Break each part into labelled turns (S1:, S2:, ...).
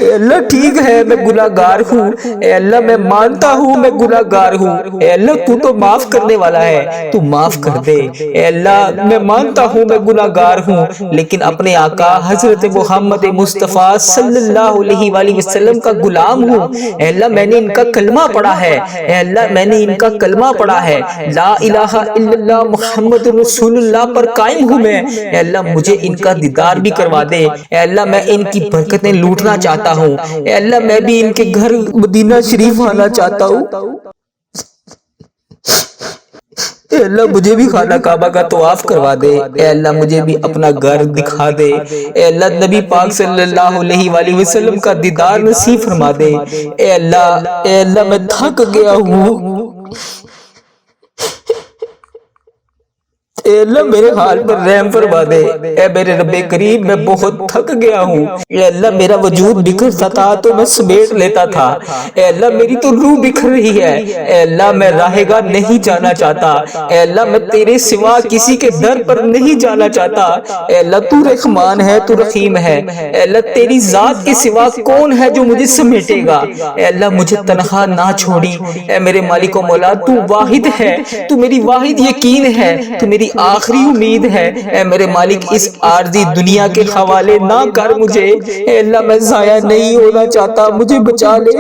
S1: اے اللہ ٹھیک ہے میں گناہگار ہوں، اے اللہ میں مانتا ہوں میں گناہگار ہوں، اے اللہ تو معاف کرنے والا ہے، تو معاف کر دے۔ اے اللہ میں مانتا ہوں میں گناہگار ہوں، لیکن اپنے آقا حضرت محمد مصطفیٰ صلی اللہ علیہ وآلہ وسلم کا غلام ہوں۔ اے اللہ میں نے ان کا کلمہ پڑھا ہے، اے اللہ میں نے ان کا کلمہ پڑھا ہے، لا الہ الا اللہ محمد رسول اللہ پر قائم ہوں میں۔ اے اللہ مجھے ان کا دیدار بھی کروا دے، اے اللہ میں ان کی برکتیں لوٹنا چاہتا ہوں، اے اللہ میں بھی ان کے گھر مدینہ شریف آنا چاہتا ہوں۔ اے اللہ مجھے بھی خانہ کعبہ کا طواف کروا دے، اے اللہ مجھے بھی اپنا گھر دکھا دے، اے اللہ نبی پاک صلی اللہ علیہ وآلہ وسلم کا دیدار نصیب فرما دے۔ اے اللہ میں تھک گیا ہوں، اے اللہ میرے حال پر رحم فرما دے، اے میرے رب کریم میں بہت تھک گیا ہوں، اے اللہ میرا وجود بکھرتا تھا تو میں سمیٹ لیتا تھا، اے اللہ میری تو روح بکھر رہی ہے، اے اللہ میں راہ گاہ نہیں جانا چاہتا، اے اللہ میں تیرے سوا کسی کے در پر نہیں جانا چاہتا، اے اللہ تو رحمان ہے تو رحیم ہے، اے اللہ تیری ذات کے سوا کون ہے جو مجھے سمیٹے گا، اے اللہ مجھے تنہا نہ چھوڑی، اے میرے مالک و مولا تو واحد ہے، تو میری واحد یقین ہے، تو میری آخری امید ہے، اے میرے مالک اس عارضی دنیا کے حوالے نہ کر مجھے، اے اللہ میں ضائع نہیں ہونا چاہتا، مجھے بچا لے،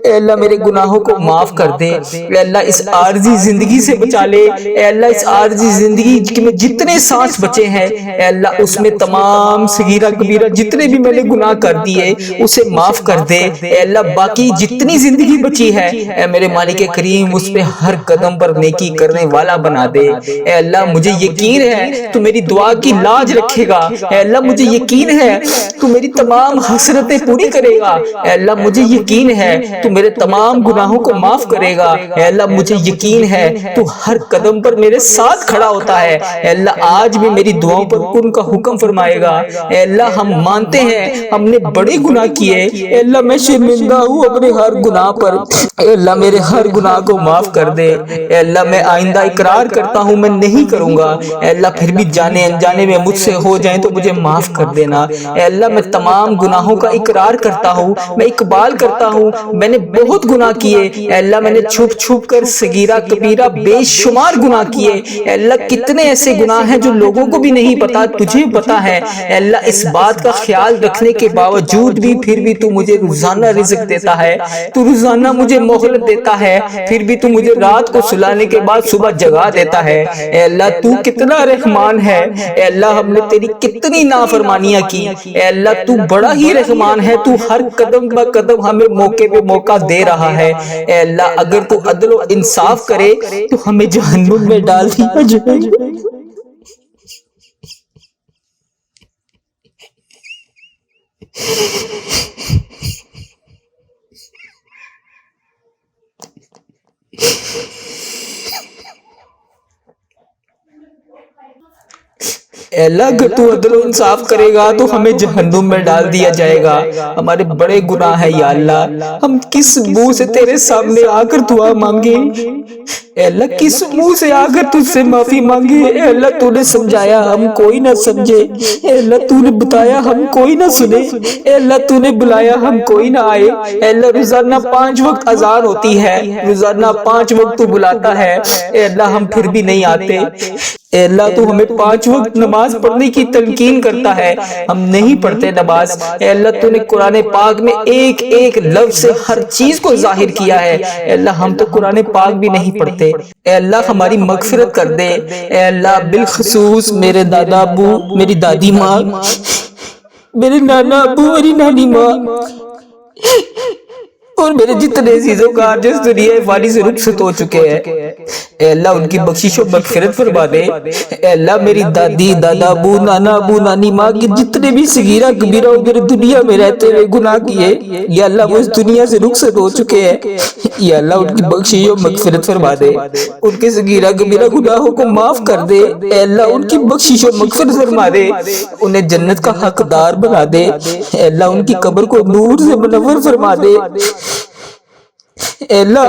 S1: اے اللہ میرے گناہوں کو معاف کر دے، اے اللہ اس عارضی زندگی سے بچا لے، اے اللہ اس عارضی زندگی میں جتنے سانس بچے ہیں، اے اللہ اس میں تمام صغیرہ کبیرہ جتنے بھی میں نے گناہ کر دیے اسے معاف کر دے، اے اللہ باقی جتنی زندگی بچی ہے اے میرے مالک کریم اس پہ ہر قدم پر نیکی کرنے والا بنا دے، اے اللہ مجھے یقین ہے تو میری دعا کی لاج رکھے گا، اے اللہ مجھے یقین ہے تو میری تمام حسرتیں پوری کرے گا، اے اللہ مجھے یقین ہے تو میرے تمام گناہوں کو معاف کرے گا، اے اللہ مجھے یقین ہے تو ہر قدم پر میرے ساتھ کھڑا ہوتا ہے، اے اللہ آج بھی میری دعاؤں پر کن کا حکم فرمائے گا، اے اللہ ہم مانتے ہیں ہم نے بڑے گناہ کیے، اے اللہ میں شرمندہ ہوں اپنے ہر گناہ پر، اے اللہ میرے ہر گناہ کو معاف کر دے، اے اللہ میں آئندہ اقرار کرتا ہوں میں نہیں کروں گا، اے اللہ پھر بھی جانے انجانے میں مجھ سے ہو جائیں تو مجھے معاف کر دینا، اے اللہ میں تمام گناہوں کا اقرار کرتا ہوں، میں اقبال کرتا ہوں میں نے بہت گناہ کیے، اے اللہ میں نے چھپ چھپ کر صغیرہ کبیرہ بے شمار گناہ کیے، اے اللہ کتنے ایسے گناہ ہیں جو لوگوں کو بھی نہیں پتا تجھے پتا ہے، اے اللہ اس بات کا خیال رکھنے کے باوجود بھی پھر بھی تو مجھے روزانہ رزق دیتا ہے، تو روزانہ مجھے مہلت دیتا ہے، پھر بھی تو مجھے رات کو سلانے کے بعد صبح جگا دیتا ہے، اے اللہ تو کتنا رحمان ہے، اے اللہ ہم نے تیری کتنی نافرمانیاں کی، اے اللہ تو بڑا ہی رحمان ہے، تو ہر قدم با قدم ہمیں موقع پہ موقع دے رہا ہے، اے اللہ اگر تو عدل و انصاف کرے تو ہمیں جہنم میں ڈال دیا جائے۔ اے اللہ اگر تو عدل و انصاف کرے گا تو ہمیں جہنم میں ڈال دیا جائے گا، ہمارے بڑے گناہ ہیں یا اللہ، ہم کس منہ سے تیرے سامنے آ کر دعا مانگے، اے اللہ کس منہ سے آ کر تجھ سے معافی مانگے، اے اللہ تو نے سمجھایا ہم کوئی نہ سمجھے، اے اللہ تو نے بتایا ہم کوئی نہ سنے، اے اللہ تو نے بلایا ہم کوئی نہ آئے، اے اللہ روزانہ 5 وقت اذان ہوتی ہے، روزانہ 5 وقت تو بلاتا ہے، اے اللہ ہم پھر بھی نہیں آتے، اے اللہ تو ہمیں 5 وقت نماز پڑھنے کی تلقین کرتا ہے، ہم نہیں پڑھتے نماز، اے اللہ تو نے قرآن پاک میں ایک ایک لفظ سے ہر چیز کو ظاہر کیا ہے، اے اللہ ہم تو قرآن پاک بھی نہیں پڑھتے، اے اللہ ہماری مغفرت کر دے، اے اللہ بالخصوص میرے دادا ابو، میری دادی ماں، میرے نانا ابو، میری نانی ماں اور میرے جتنے عزیزوں کا جس دنیا فانی سے رخصت ہو چکے ہیں، اے اللہ ان کی بخشش و مغفرت فرما دے، اے اللہ میری دادی دادا ابو نانا ابو نانی ماں کے جتنے بھی صغیرہ کبیرہ میرے دنیا میں رہتے ہوئے گناہ کیے یا اللہ وہ اس دنیا سے رخصت ہو چکے ہیں، یا اللہ ان کی بخشش و مغفرت فرما دے، ان کے صغیرہ کبیرہ گناہوں کو معاف کر دے، اے اللہ ان کی بخشش و مغفرت فرما دے، انہیں جنت کا حقدار بنا دے، اے اللہ ان کی قبر کو نور سے منور فرما دے، اے اللہ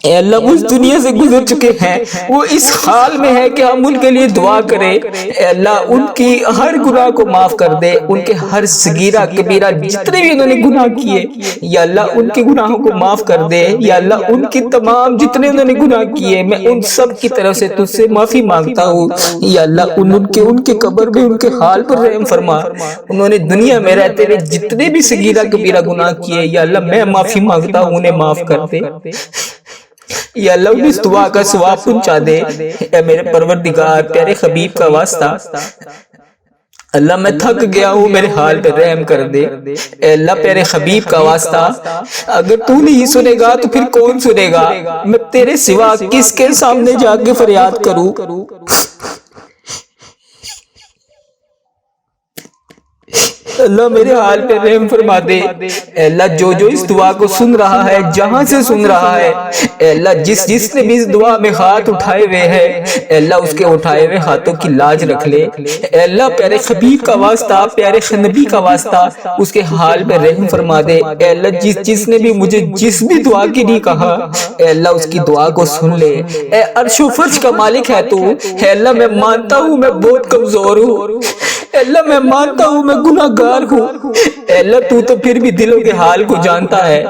S1: اے اللہ وہ اس دنیا سے گزر چکے ہیں، وہ اس حال میں ہے کہ ہم ان کے لیے دعا کریں۔ اے اللہ ان کی ہر گناہ کو معاف کر دے، ان کے ہر صغیرہ کبیرہ جتنے بھی انہوں نے گناہ کیے یا اللہ ان کے گناہوں کو معاف کر دے۔ یا اللہ ان کی تمام جتنے انہوں نے گناہ کیے میں ان سب کی طرف سے تجھ سے معافی مانگتا ہوں۔ یا اللہ ان کے قبر میں ان کے حال پر رحم فرما۔ انہوں نے دنیا میں رہتے ہوئے جتنے بھی صغیرہ کبیرہ گناہ کیے یا اللہ میں معافی مانگتا ہوں، انہیں معاف کر دے۔ یا اللہ انہیں اس دعا کا ثواب پہنچا دے۔ اے میرے پروردگار پیارے حبیب کا واسطہ اللہ میں تھک گیا ہوں، میرے حال پہ رحم کر دے۔ اے اللہ پیارے حبیب کا واسطہ اگر تو نہیں سنے گا تو پھر کون سنے گا؟ میں تیرے سوا کس کے سامنے جا کے فریاد کروں؟ اللہ میرے حال پہ رحم فرما دے۔ اے اللہ جو اس دعا کو سن رہا ہے، جہاں سے سن رہا ہے، اے اللہ جس نے بھی اس دعا میں ہاتھ اٹھائے ہوئے ہیں، اے اللہ اس کے اٹھائے ہوئے ہاتھوں کی لاج رکھ لے۔ اے اللہ پیارے حبیب کا واسطہ، پیارے نبی کا واسطہ اس کے حال پہ رحم فرما دے۔ اے اللہ جس نے بھی مجھے جس بھی دعا کے لیے کہا، اے اللہ اس کی دعا کو سن لے۔ اے عرش و فرش کا مالک ہے تو، اے اللہ میں مانتا ہوں میں بہت کمزور ہوں، اے اللہ میں مانتا ہوں میں گناہ گار ہوں، اے اللہ تو پھر بھی دلوں کے حال کو جانتا ہے۔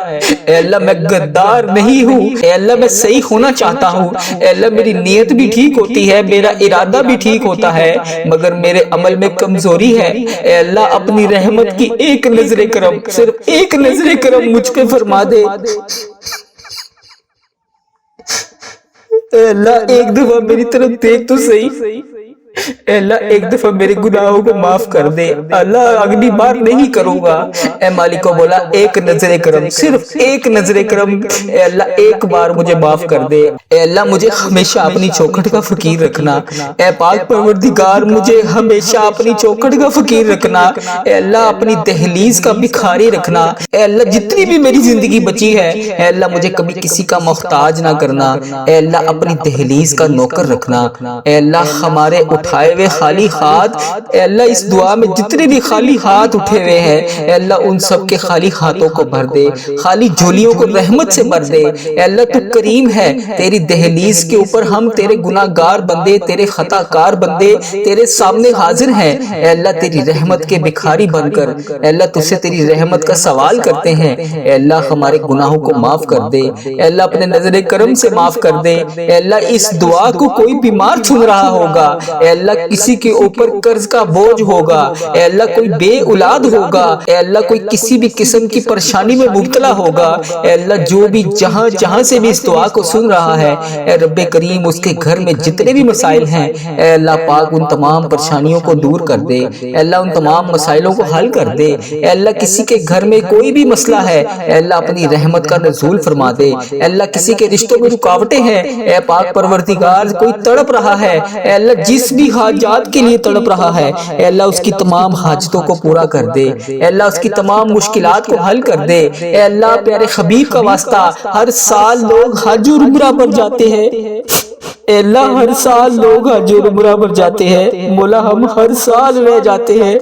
S1: اے اللہ میں غدار نہیں ہوں، اے اللہ میں صحیح ہونا چاہتا ہوں، اے اللہ میری نیت بھی ٹھیک ہوتی ہے، میرا ارادہ بھی ٹھیک ہوتا ہے، مگر میرے عمل میں کمزوری ہے۔ اے اللہ اپنی رحمت کی ایک نظر کرم، صرف ایک نظر کرم مجھ پہ فرما دے۔ اے اللہ ایک دفعہ میری طرف دیکھ تو صحیح، اے اللہ ایک دفعہ میرے گناہوں کو معاف کر دے۔ اللہ اگلی بار نہیں کروں گا۔ اے مالک کو بولا ایک نظر کرم، صرف ایک نظر کرم، اے اللہ ایک بار مجھے معاف کر دے۔ اے اللہ مجھے ہمیشہ اپنی چوکھٹ کا فقیر رکھنا، اے پاک پروردگار مجھے ہمیشہ اپنی چوکھٹ کا فقیر رکھنا، اے اللہ اپنی دہلیز کا بھکاری رکھنا۔ اے اللہ جتنی بھی میری زندگی بچی ہے، اے اللہ مجھے کبھی کسی کا محتاج نہ کرنا، اے اللہ اپنی دہلیز کا نوکر رکھنا۔ اے اللہ ہمارے اٹھائے ہوئے خالی ہاتھ، اے اللہ اس دعا میں جتنے بھی خالی ہاتھ اٹھے ہوئے ہیں، اے اللہ ان سب کے خالی ہاتھوں کو بھر دے، خالی جھولیوں کو رحمت سے بھر دے۔ اے اللہ تو کریم ہے، تیری دہلیز کے اوپر ہم تیرے گناہ گار بندے، تیرے خطا کار بندے تیرے سامنے حاضر ہیں۔ اے اللہ تیری رحمت کے بھکاری بن کر، اے اللہ تجھ سے تیری رحمت کا سوال کرتے ہیں۔ اے اللہ ہمارے گناہوں کو معاف کر دے، اے اللہ اپنے نظر کرم سے معاف کر دے۔ اے اللہ اس دعا کو کوئی بیمار سن رہا ہوگا، اے اللہ کسی کے اوپر قرض کا بوجھ ہوگا، اے اللہ کوئی بے اولاد ہوگا، اے اللہ کوئی کسی بھی قسم کی پریشانی میں مبتلا ہوگا، اے اللہ جو بھی جہاں سے بھی اس دعا کو سن رہا ہے، اے رب کریم اس کے گھر میں جتنے بھی مسائل ہیں، اے اللہ پاک ان تمام پریشانیوں کو دور کر دے، اے اللہ ان تمام مسائلوں کو حل کر دے۔ اے اللہ کسی کے گھر میں کوئی بھی مسئلہ ہے، اے اللہ اپنی رحمت کا نزول فرما دے۔ اے اللہ کسی کے رشتوں میں رکاوٹیں ہیں، اے پاک پروردگار کوئی تڑپ رہا ہے، اے اللہ جس بھی حاجات کے لیے تڑپ رہا ہے، اے اللہ اس کی تمام حاجتوں کو پورا کر دے، اے اللہ اس کی تمام مشکلات کو حل کر دے۔ اے اللہ پیارے حبیب کا واسطہ ہر سال لوگ حج اور عمرہ پر جاتے ہیں، اے اللہ ہر سال لوگ حج اور عمرہ پر جاتے ہیں، مولا ہم ہر سال رہ جاتے ہیں،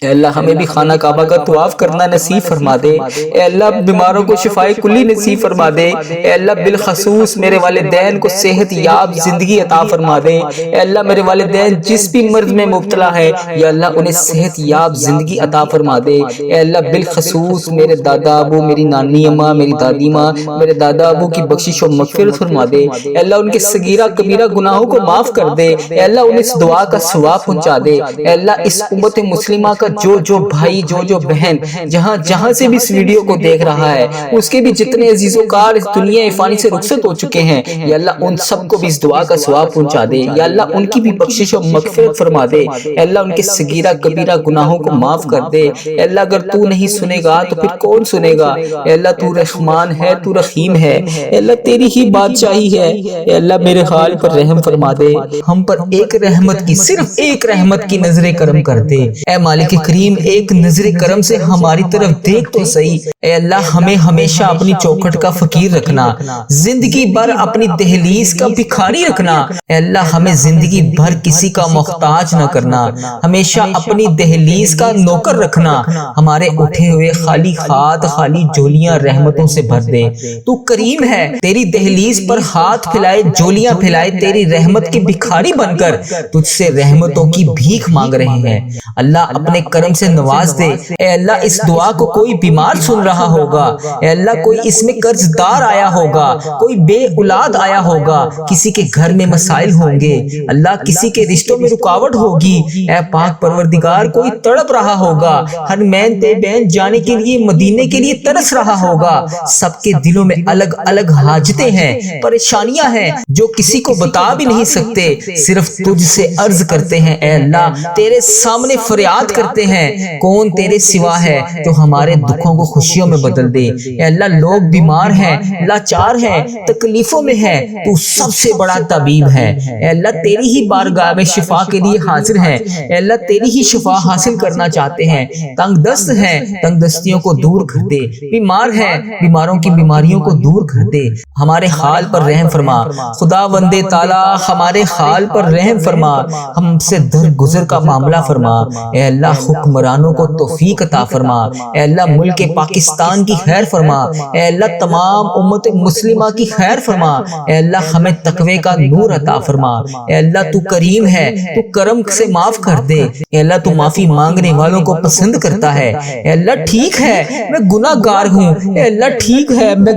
S1: اے اللہ ہمیں بھی خانہ کعبہ کا طواف کرنا نصیب فرما دے۔ اے اللہ بیماروں کو شفائے کلی نصیب فرما دے۔ اے اللہ بالخصوص میرے والدین کو صحت یاب زندگی عطا فرما دے۔ اے اللہ میرے والدین جس بھی مرض میں مبتلا ہے، یا اللہ انہیں صحت یاب زندگی عطا فرما دے۔ اے اللہ بالخصوص میرے دادا ابو، میری نانی اماں، میری دادی ماں، میرے دادا ابو کی بخشش و مغفرت فرما دے۔ اے اللہ ان کے صغیرہ کبیرہ گناہوں کو معاف کر دے۔ اے اللہ انہیں اس دعا کا ثواب پہنچا دے۔ اے اللہ اس امت مسلمہ کا جو بھائی جو بہن جہاں سے بھی اس ویڈیو کو دیکھ رہا ہے، اس کے بھی جتنے عزیز و کار اس دنیا فانی سے رخصت ہو چکے ہیں، یا اللہ ان سب کو بھی اس دعا کا ثواب پہنچا دے۔ یا اللہ ان کی بھی بخشش و مغفرت فرما دے۔ اے اللہ ان کے صغیرہ کبیرہ گناہوں کو معاف کر دے۔ اے اللہ اگر تو نہیں سنے گا تو پھر کون سنے گا؟ اے اللہ تو رحمان ہے، تو رحیم ہے، اے اللہ تیری ہی بادشاہی ہے۔ اے اللہ میرے حال پر رحم فرما دے، ہم پر ایک رحمت کی، صرف ایک رحمت کی نظر کرم کر دے۔ اے مالک کے کریم ایک نظر کرم سے ہماری طرف دیکھ تو صحیح۔ اے اللہ ہمیں ہمیشہ اپنی چوکھٹ کا فقیر رکھنا، زندگی بھر اپنی دہلیز کا بھکاری رکھنا۔ اے اللہ ہمیں زندگی بھر کسی کا محتاج نہ کرنا، ہمیشہ اپنی دہلیز کا نوکر رکھنا۔ ہمارے اٹھے ہوئے خالی ہاتھ خالی جولیاں رحمتوں سے بھر دے۔ تو کریم ہے، تیری دہلیز پر ہاتھ پھیلائے جولیاں پھیلائے تیری رحمت کے بھکاری بن کر تجھ سے رحمتوں کی بھیک مانگ رہے ہیں۔ اللہ اپنے کرم سے نواز دے۔ اے اللہ اس دعا کو کوئی بیمار سن رہا ہوگا، اے اللہ کوئی اس میں قرض دار آیا ہوگا، کوئی بے اولاد آیا ہوگا، کسی کے گھر میں مسائل ہوں گے، اللہ کسی کے رشتوں میں رکاوٹ ہوگی۔ اے پاک پروردگار کوئی تڑپ رہا ہوگا، ہر مین تے بین جانے کے لیے مدینے کے لیے ترس رہا ہوگا۔ سب کے دلوں میں الگ الگ حاجتیں ہیں، پریشانیاں ہیں جو کسی کو بتا بھی نہیں سکتے، صرف تجھ سے عرض کرتے ہیں۔ اے اللہ تیرے سامنے فریاد کرتے ہیں، کون تیرے سوا ہے جو ہمارے دکھوں کو خوشیوں میں بدل دے۔ اے اللہ لوگ بیمار ہیں، لاچار ہیں، تکلیفوں میں ہیں، تو سب سے بڑا طبیب ہے۔ اے اللہ تیری ہی بارگاہ میں شفا کے لیے حاضر ہیں، اے اللہ تیری ہی شفا حاصل کرنا چاہتے ہیں۔ تنگ دست ہیں، تنگ دستیوں کو دور کر دے، بیمار ہیں، بیماروں کی بیماریوں کو دور کر دے۔ ہمارے حال پر رحم فرما خدا وندے تعالی، ہمارے حال پر رحم فرما، ہم سے درگزر کا معاملہ فرما۔ اے اللہ حکمرانوں کو توفیق عطا فرما، اے اللہ ملک پاکستان کی خیر فرما، اے اللہ تمام امت مسلمہ کی خیر فرما، اے اللہ ہمیں تقوی کا نور عطا فرما۔ اے اللہ تو کریم ہے، تو کرم سے معاف کر دے۔ اے اللہ تو معافی مانگنے والوں کو پسند کرتا ہے۔ اے اللہ ٹھیک ہے میں گناہ گار ہوں، اے اللہ ٹھیک ہے میں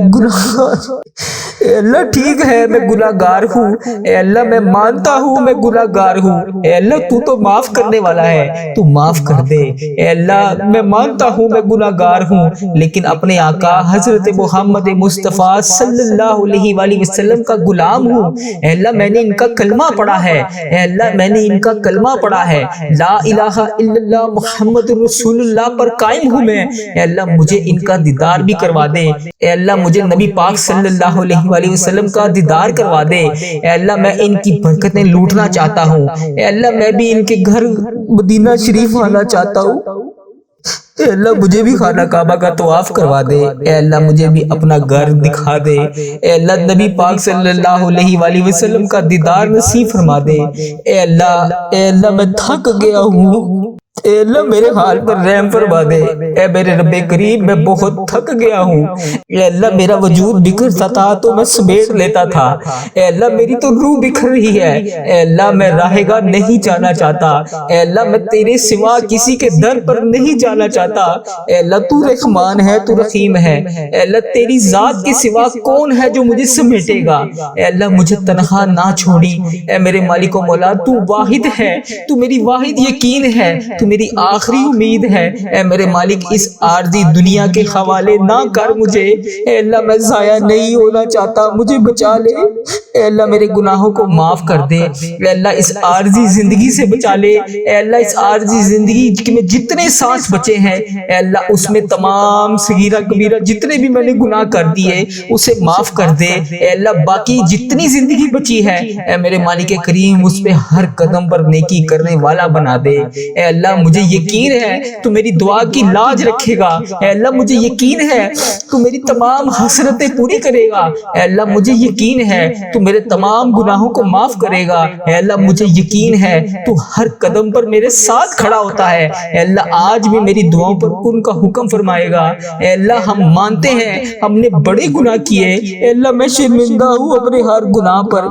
S1: اے اللہ ٹھیک ہے میں گناہ گار ہوں، اے اللہ میں مانتا ہوں میں گناہ گار ہوں، اے اللہ تو تو معاف کرنے والا ہے، تو معاف کر دے۔ اے اللہ میں مانتا ہوں میں گناہ گار ہوں، لیکن اپنے آقا حضرت محمد مصطفیٰ صلی اللہ علیہ وآلہ وسلم کا غلام ہوں۔ اے اللہ میں نے ان کا کلمہ پڑھا ہے، اے اللہ میں نے ان کا کلمہ پڑھا ہے، لا الہ الا اللہ محمد رسول اللہ پر قائم ہوں میں۔ اے اللہ مجھے ان کا دیدار بھی کروا دے، اے اللہ مجھے نبی پاک صلی اللہ علیہ وآلہ وسلم کا دیدار کروا دے۔ اے اللہ میں ان کی برکتیں لوٹنا چاہتا ہوں، اے اللہ میں بھی ان کے گھر مدینہ شریف آنا چاہتا ہوں۔ اے اللہ مجھے بھی خانہ کعبہ کا طواف کروا دے، اے اللہ مجھے بھی اپنا گھر دکھا دے، اے اللہ نبی پاک صلی اللہ علیہ وآلہ وسلم کا دیدار نصیب فرما دے۔ اے اللہ میں تھک گیا ہوں، اے اللہ میرے حال پر رحم فرما دے۔ اے میرے رب کریم میں بہت تھک گیا ہوں، اے اللہ میرا وجود بکھرتا تھا تو میں سمیٹ لیتا تھا، اے اللہ میری تو روح بکھر رہی ہے، اے اللہ میں راہ گاہ نہیں جانا چاہتا، اے اللہ میں تیرے سوا کسی کے در پر نہیں جانا چاہتا۔ اے اللہ تو رحمان ہے، تو رحیم ہے، اے اللہ تیری ذات کے سوا کون ہے جو مجھے سمیٹے گا۔ اے اللہ مجھے تنہا نہ چھوڑی، اے میرے مالک و مولا تو واحد ہے، تو میری واحد یقین ہے، تو میری آخری امید ہے۔ اے میرے مالک اس عارضی دنیا کے حوالے نہ کر مجھے، اے اللہ میں ضائع نہیں ہونا چاہتا، مجھے بچا لے۔ اے اللہ میرے گناہوں کو معاف کر دے، اے اللہ اس عارضی زندگی سے بچا لے، اے اللہ اس عارضی زندگی میں جتنے سانس بچے ہیں اے اللہ اس میں تمام صغیرہ کبیرہ جتنے بھی میں نے گناہ کر دیے اسے معاف کر دے۔ اے اللہ باقی جتنی زندگی بچی ہے اے میرے مالک کریم اس پہ ہر قدم پر نیکی کرنے والا بنا دے۔ اے اللہ مجھے یقین ہے تو میری دعا کی لاج رکھے گا، اے اللہ مجھے یقین ہے تو میری تمام حسرتیں پوری کرے گا، اے اللہ مجھے یقین ہے تو میرے تمام گناہوں کو معاف کرے گا، اے اللہ مجھے یقین ہے تو ہر قدم پر میرے ساتھ کھڑا ہوتا ہے۔ اے اللہ آج بھی میری دعاؤں پر کن کا حکم فرمائے گا۔ اے اللہ ہم مانتے ہیں ہم نے بڑے گناہ کیے، اے اللہ میں شرمندہ ہوں اپنے ہر گناہ پر،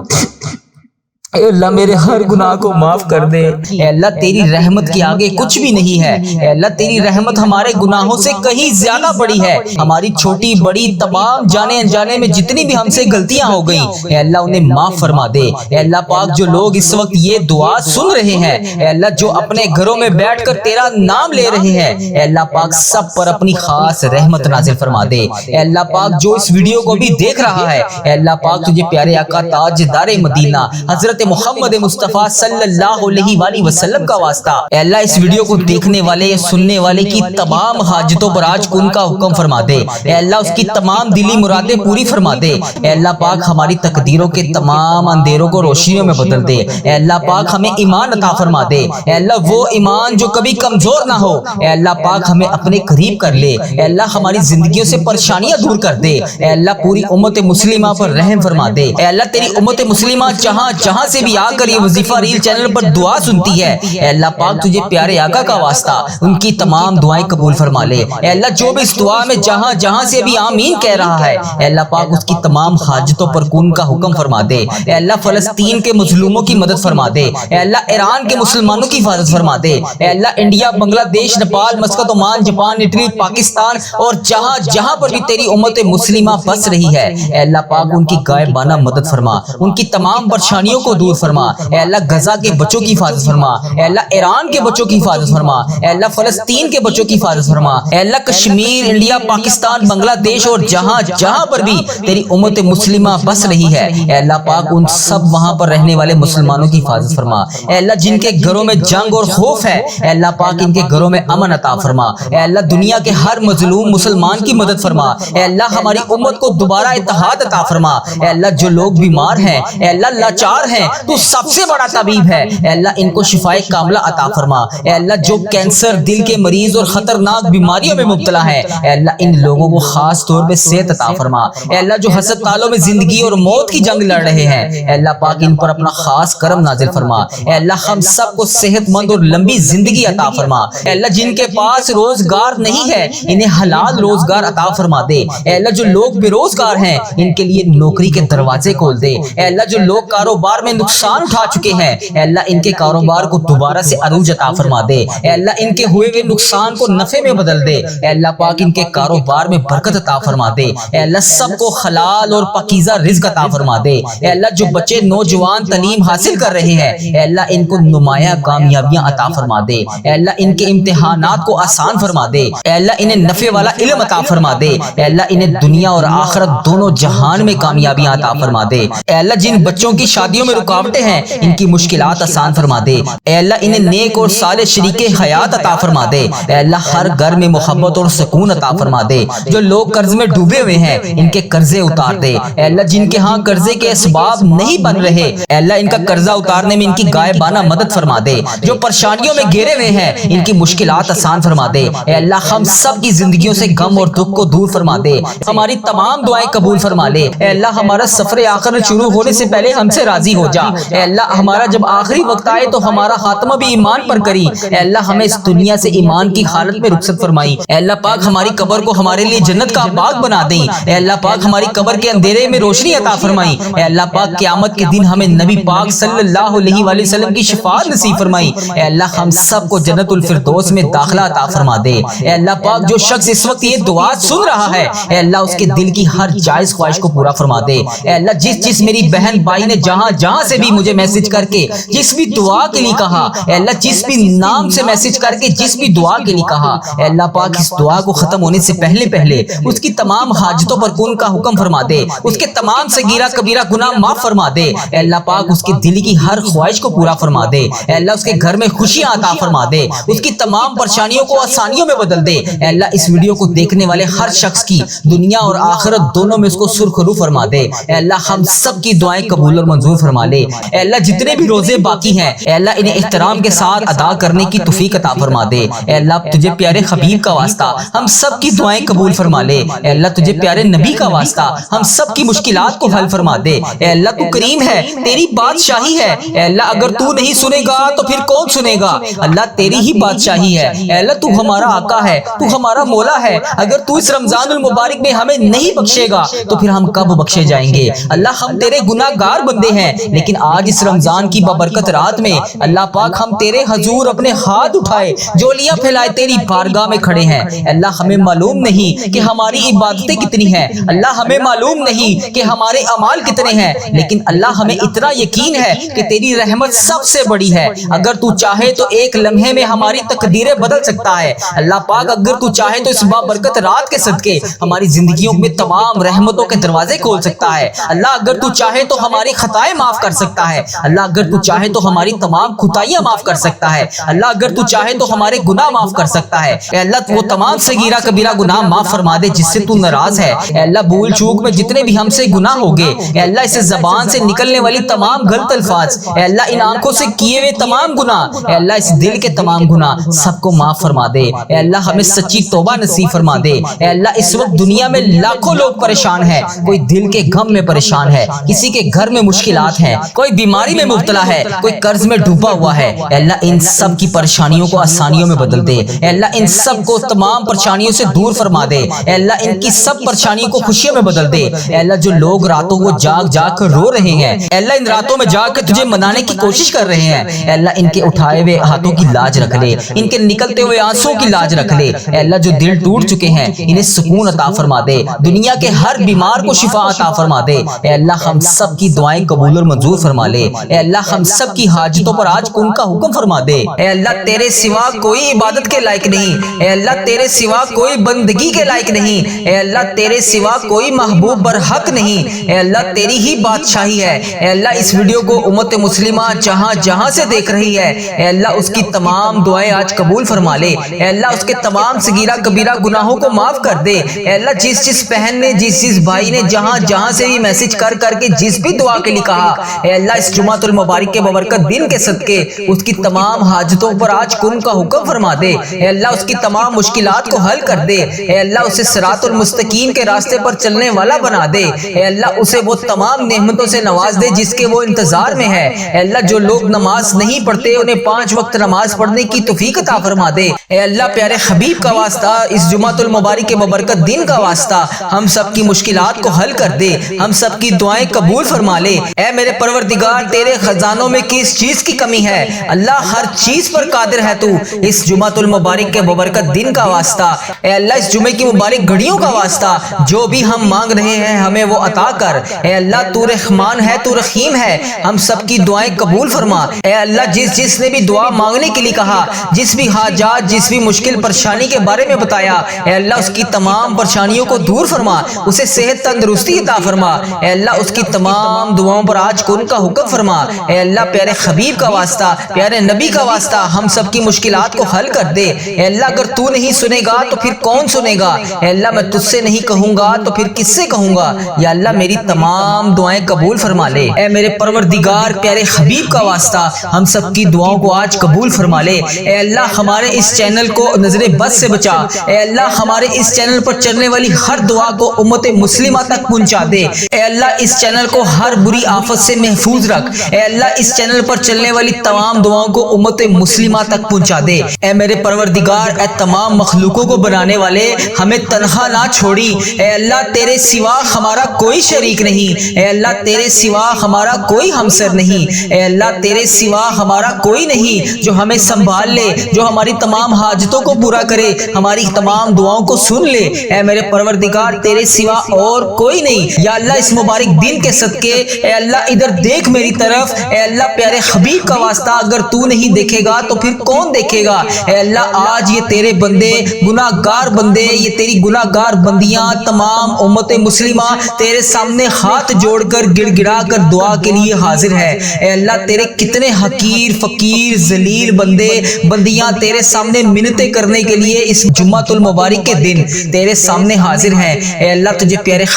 S1: اے اللہ میرے ہر گناہ کو معاف کر دے۔
S2: اے اللہ تیری رحمت کے آگے کچھ بھی نہیں ہے، اے اللہ تیری رحمت ہمارے گناہوں سے کہیں زیادہ بڑی ہے۔ ہماری چھوٹی بڑی تمام جانے انجانے میں جتنی بھی ہم سے غلطیاں ہو گئیں اے اللہ انہیں معاف فرما دے۔ اے اللہ پاک جو لوگ اس وقت یہ دعا سن رہے ہیں اے اللہ جو اپنے گھروں میں بیٹھ کر تیرا نام لے رہے ہیں اے اللہ پاک سب پر اپنی خاص رحمت نازل فرما دے۔ اے اللہ پاک جو اس ویڈیو کو بھی دیکھ رہا ہے اے اللہ پاک تجھے پیارے آقا تاجدار مدینہ حضرت حضرت محمد مصطفیٰ صلی اللہ علیہ وآلہ وسلم کا واسطہ اے اللہ اس ویڈیو کو دیکھنے والے یا سننے والے کی تمام حاجتوں پر آج کن کا حکم فرما دے اے اللہ اس کی تمام دلی مرادیں پوری فرما دے اے اللہ پاک ہماری تقدیروں کے تمام اندھیروں کو روشنیوں میں بدل دے اے اللہ پاک ہمیں ایمان عطا فرما دے اے اللہ وہ ایمان جو کبھی کمزور نہ ہو اے اللہ پاک ہمیں اپنے قریب کر لے اے اللہ ہماری زندگیوں سے پریشانیاں دور کر دے اے اللہ پوری امت مسلمہ پر رحم فرما دے اے اللہ تیری امت مسلمہ جہاں جہاں سے بھی آ کر یہ وظیفہ ریل چینل پر دعا سنتی ہے اے اللہ پاک تجھے پیارے آقا کا واسطہ ان کی تمام دعائیں قبول فرما لے اے اللہ جو بھی اس دعا میں جہاں جہاں سے بھی آمین کہہ رہا ہے اے اللہ پاک اس کی تمام حاجتوں پر کن کا حکم فرما دے اے اللہ فلسطین کے مظلوموں کی مدد فرما دے اے اللہ ایران کے مسلمانوں کی حفاظت فرما دے اے اللہ انڈیا بنگلہ دیش Nepal Muscat Oman Japan Italy Pakistan اور جہاں جہاں پر بھی تیری امت مسلمہ بس رہی ہے اے اللہ پاک ان کی غائبانہ مدد فرما ان کی تمام پریشانیوں کو دور فرما اے اللہ غزہ کے بچوں کی حفاظت فرما اے اللہ ایران کے بچوں کی حفاظت فرما اے اللہ فلسطین کے بچوں کی حفاظت فرما اے اللہ کشمیر انڈیا پاکستان بنگلہ دیش اور جہاں جہاں پر بھی تیری امت مسلمہ بس رہی ہے اے اللہ پاک ان سب وہاں پر رہنے والے مسلمانوں کی حفاظت فرما اے اللہ جن کے گھروں میں جنگ اور خوف ہے اے اللہ پاک ان کے گھروں میں امن عطا فرما اے اللہ دنیا کے ہر مظلوم مسلمان کی مدد فرما اے اللہ ہماری امت کو دوبارہ اتحاد عطا فرما اے اللہ جو لوگ بیمار ہیں اے اللہ لاچار ہیں تو سب سے بڑا طبیب ہے اے اللہ ان کو شفائے کاملہ عطا فرما اے اللہ جو کینسر دل کے مریض اور خطرناک بیماریوں میں مبتلا ہے اے اللہ ان لوگوں کو خاص طور پہ صحت عطا فرما اے اللہ جو ہسپتالوں میں زندگی اور موت کی جنگ لڑ رہے ہیں اے اللہ پاک ان پر اپنا خاص کرم نازل فرما اے اللہ ہم سب کو صحت مند اور لمبی زندگی عطا فرما اے اللہ جن کے پاس روزگار نہیں ہے انہیں حلال روزگار عطا فرما دے اے اللہ جو لوگ بے روزگار ہیں ان کے لیے نوکری کے دروازے کھول دے اے اللہ جو لوگ کاروبار میں نقصان اٹھا چکے ہیں اے اللہ ان کے کاروبار کو دوبارہ سے عروج عطا فرما دے اے اللہ ان کے ہوئے ہوئے نقصان کو نفع میں بدل دے اے اللہ پاک ان کے کاروبار میں برکت عطا فرما دے اے اللہ سب کو حلال اور پاکیزہ رزق عطا فرما دے اے اللہ جو بچے نوجوان تعلیم حاصل کر رہے ہیں اے اللہ ان کو نمایاں کامیابیاں عطا فرما دے اے اللہ ان کے امتحانات کو آسان فرما دے اے اللہ انہیں نفع والا علم عطا فرما دے اے اللہ انہیں دنیا اور آخرت دونوں جہان میں کامیابیاں عطا فرما دے اے اللہ جن بچوں کی شادیوں میں رکاوٹیں ہیں ان کی مشکلات آسان فرما دے اے اللہ انہیں نیک اور صالح شریک حیات عطا فرما دے اے اللہ ہر گھر میں محبت اور سکون عطا فرما دے جو لوگ قرض میں ڈوبے ہوئے ہیں ان کے قرضے اتار دے اے اللہ جن کے ہاں قرضے کے اسباب نہیں بن رہے اے اللہ ان کا قرضہ اتارنے میں ان کی غائبانہ مدد فرما دے جو پریشانیوں میں گھرے ہوئے ہیں ان کی مشکلات آسان فرما دے اے اللہ ہم سب کی زندگیوں سے غم اور دکھ کو دور فرما دے ہماری تمام دعائیں قبول فرما لے اے اللہ ہمارا سفر آخرت شروع ہونے سے پہلے ہم سے راضی ہو جا اے اللہ ہمارا جب آخری وقت آئے تو ہمارا خاتمہ بھی ایمان پر کری اے اللہ ہمیں اس دنیا سے ایمان کی حالت میں رخصت فرمائی اے اللہ پاک ہماری قبر کو ہمارے لیے جنت کا باغ بنا دیں اے اللہ پاک ہماری قبر کے اندھیرے میں روشنی عطا فرمائی اے اللہ پاک قیامت کے دن ہمیں نبی پاک صلی اللہ علیہ وآلہ وسلم کی شفاعت نصیب فرمائی اے اللہ ہم سب کو جنت الفردوس میں داخلہ عطا فرما دے اے اللہ پاک جو شخص اس وقت یہ دعا سن رہا ہے اے اللہ اس کے دل کی ہر جائز خواہش کو پورا فرما دے اے اللہ جس میری بہن بھائی نے جہاں جہاں سے بھی مجھے میسج کر کے جس بھی دعا کے لیے کہا اے اللہ جس بھی نام سے میسج کر کے جس بھی دعا کے لیے کہا اے اللہ پاک اس دعا کو ختم ہونے سے پہلے اس کی تمام حاجتوں پر کن کا حکم فرما دے اس کے تمام صغیرہ کبیرہ گناہ معاف فرما دے اے اللہ پاک اس کے دل کی ہر خواہش کو پورا فرما دے اے اللہ اس کے گھر میں خوشیاں عطا فرما دے اس کی تمام پریشانیوں کو آسانیوں میں بدل دے اے اللہ اس ویڈیو کو دیکھنے والے ہر شخص کی دنیا اور آخرت دونوں میں اس کو سرخرو فرما دے اے اللہ ہم سب کی دعائیں قبول اور منظور فرما لے اے اللہ جتنے بھی روزے باقی ہیں اے اللہ انہیں احترام کے ساتھ ادا کرنے کی توفیق عطا فرما دے اے اللہ تجھے پیارے حبیب کا واسطہ ہم سب کی دعائیں قبول فرما لے اے اللہ تجھے پیارے نبی کا واسطہ ہم سب کی مشکلات کو حل فرما دے اے اللہ تو کریم ہے تیری بادشاہی ہے اے اللہ اگر تو نہیں سنے گا تو پھر کون سنے گا اللہ تیری ہی بادشاہی ہے اے اللہ تو ہمارا آقا ہے تو ہمارا مولا ہے اگر تو اس رمضان المبارک میں ہمیں نہیں بخشے گا تو پھر ہم کب بخشے جائیں گے اللہ ہم تیرے گناہ گار بندے ہیں لیکن آج اس رمضان کی بابرکت رات میں اللہ پاک ہم تیرے حضور اپنے ہاتھ اٹھائے جولیاں پھیلائے تیری بارگاہ میں کھڑے ہیں اللہ ہمیں معلوم نہیں کہ ہماری عبادتیں کتنی ہیں اللہ ہمیں معلوم نہیں کہ ہمارے اعمال کتنے ہیں لیکن اللہ ہمیں اتنا یقین ہے کہ تیری رحمت سب سے بڑی ہے اگر تو چاہے تو ایک لمحے میں ہماری تقدیریں بدل سکتا ہے اللہ پاک اگر تو چاہے تو اس بابرکت رات کے صدقے ہماری زندگیوں میں تمام رحمتوں کے دروازے کھول سکتا ہے اللہ اگر تو چاہے تو ہماری خطائیں معاف کر کر سکتا ہے۔ اللہ اگر تو چاہے تو ہماری تمام خطائیاں معاف کر سکتا ہے۔ اللہ اگر تو چاہے تو ہمارے گناہ معاف کر سکتا ہے۔ اے اللہ وہ تمام صغیرہ کبیرہ گناہ معاف فرما دے جس سے تو ناراض ہے۔ اے اللہ بھول چوک میں جتنے بھی ہم سے گناہ ہوگے، اے اللہ اس زبان سے نکلنے والی تمام غلط الفاظ، اے اللہ ان آنکھوں سے کیے ہوئے تمام گناہ، اے اللہ اس دل کے تمام گناہ سب کو معاف فرما دے۔ اے اللہ ہمیں سچی توبہ نصیب فرما دے۔ اے اللہ اس وقت دنیا میں لاکھوں لوگ پریشان ہیں، کوئی دل کے غم میں پریشان ہے، کسی کے گھر میں مشکلات ہیں، کوئی بیماری میں مبتلا ہے، کوئی قرض میں ڈوبا ہوا ہے۔ اے اللہ ان سب کی پریشانیوں کو آسانیوں میں بدل دے۔ اے اللہ ان سب کو تمام پریشانیوں سے دور فرما دے۔ اے اللہ ان کی سب پریشانیوں کو خوشیوں میں بدل دے۔ اے اللہ جو لوگ راتوں کو جاگ جاگ کر رو رہے ہیں، اے اللہ ان راتوں میں جاگ کر تجھے منانے کی کوشش کر رہے ہیں، اے اللہ ان کے اٹھائے ہوئے ہاتھوں کی لاج رکھ لے، ان کے نکلتے ہوئے آنسوں کی لاج رکھ لے۔ اے اللہ جو دل ٹوٹ چکے ہیں انہیں سکون عطا فرما دے، دنیا کے ہر بیمار کو شفا عطا فرما دے۔ اے اللہ ہم سب کی دعائیں قبول اور منظور فرما لے۔ اے اللہ ہم سب کی حاجتوں پر آج کن کا حکم فرما دے۔ اے اللہ تیرے سوا کوئی عبادت کے لائق نہیں، اے اللہ تیرے سوا کوئی بندگی کے لائق نہیں، اے اللہ تیرے سوا کوئی محبوب برحق نہیں، اے اللہ تیری ہی بادشاہی ہے۔ اے اللہ اس ویڈیو کو امت مسلمہ جہاں جہاں سے دیکھ رہی ہے، اے اللہ اس کی تمام دعائیں آج قبول فرما لے۔ اے اللہ اس کے تمام صغیرہ کبیرہ گناہوں کو معاف کر دے۔ اے اللہ جس بہن نے جس بھائی نے جہاں جہاں سے بھی میسج کر کے جس بھی دعا کے لیے کہا، اے اللہ اس جمعۃ المبارک کے ببرکت دن کے صدقے اس کی تمام حاجتوں پر آج کن کا حکم فرما دے۔ اے اللہ اس کی تمام مشکلات کو حل کر دے۔ اے اللہ اسے صراط المستقیم کے راستے پر چلنے والا بنا دے۔ اے اللہ اسے وہ تمام نعمتوں سے نواز دے جس کے وہ انتظار میں ہے۔ اے اللہ جو لوگ نماز نہیں پڑھتے انہیں 5 وقت نماز پڑھنے کی توفیق عطا فرما دے۔ اے اللہ پیارے حبیب کا واسطہ، اس جمعۃ المبارک کے ببرکت دن کا واسطہ ہم سب کی مشکلات کو حل کر دے، ہم سب کی دعائیں قبول فرما لے۔ اے میرے پروردگار تیرے خزانوں میں کس چیز کی کمی ہے؟ اللہ ہر چیز پر قادر ہے تو۔ اس جمعۃ المبارک کے ببرکت دن کا واسطہ، اے اللہ اس جمعے کی مبارک گھڑیوں کا واسطہ جو بھی ہم مانگ رہے ہیں ہمیں وہ عطا کر۔ اے اللہ تو رحمان ہے، تو رحیم ہے، ہم سب کی دعائیں قبول فرما۔ اے اللہ جس نے بھی دعا مانگنے کے لیے کہا، جس بھی حاجات جس بھی مشکل پریشانی کے بارے میں بتایا، اے اللہ اس کی تمام پریشانیوں کو دور فرما، اسے صحت تندرستی عطا فرما۔ اے اللہ اس کی تمام دعاؤں پر آج کن کا حکم فرما۔ اے اللہ پیارے حبیب کا واسطہ، پیارے نبی کا واسطہ ہم سب کی مشکلات کو حل کر دے۔ اے اللہ اگر تو نہیں سنے گا تو پھر کون سنے گا؟ اے اللہ میں تجھ سے نہیں کہوں گا تو پھر کس سے کہوں گا؟ یا اللہ میری تمام دعائیں قبول فرما لے۔ اے میرے پروردگار پیارے حبیب کا واسطہ ہم سب کی دعاؤں کو آج قبول فرما لے۔ اے اللہ ہمارے اس چینل کو نظر بد سے بچا۔ اے اللہ ہمارے اس چینل پر چلنے والی ہر دعا کو امت مسلمہ تک پہنچا دے۔ اے اللہ اس چینل کو ہر بری آفت سے محفوظ رکھ۔ اے اللہ اس چینل پر چلنے والی تمام دعاؤں کو امت مسلمہ تک پہنچا دے۔ اے میرے پروردگار اے تمام مخلوقوں کو بنانے والے ہمیں تنہا نہ چھوڑی۔ اے اللہ تیرے سوا ہمارا کوئی شریک نہیں، اے اللہ تیرے سوا ہمارا کوئی ہمسر نہیں، اے اللہ تیرے سوا ہمارا کوئی نہیں جو ہمیں سنبھال لے، جو ہماری تمام حاجتوں کو پورا کرے، ہماری تمام دعاؤں کو سن لے۔ اے میرے پروردگار تیرے سوا اور کوئی نہیں۔ یا اللہ اس مبارک دن کے صدقے اے اللہ ادھر دیکھ میری طرف، اے اللہ پیارے حبیب کا واسطہ اگر تو نہیں دیکھے گا تو پھر کون دیکھے گا؟ اے اللہ آج یہ تیرے بندے گناہ گار بندے، یہ تیری گناہ گار بندیاں تمام امت مسلمہ تیرے سامنے ہاتھ جوڑ کر گڑ گڑا کر دعا کے لیے حاضر ہے۔ اے اللہ تیرے کتنے حقیر فقیر ذلیل بندے بندیاں تیرے سامنے منتیں کرنے کے لیے اس جمعۃ المبارک کے دن تیرے سامنے حاضر ہیں۔ اے اللہ تجھے پیارے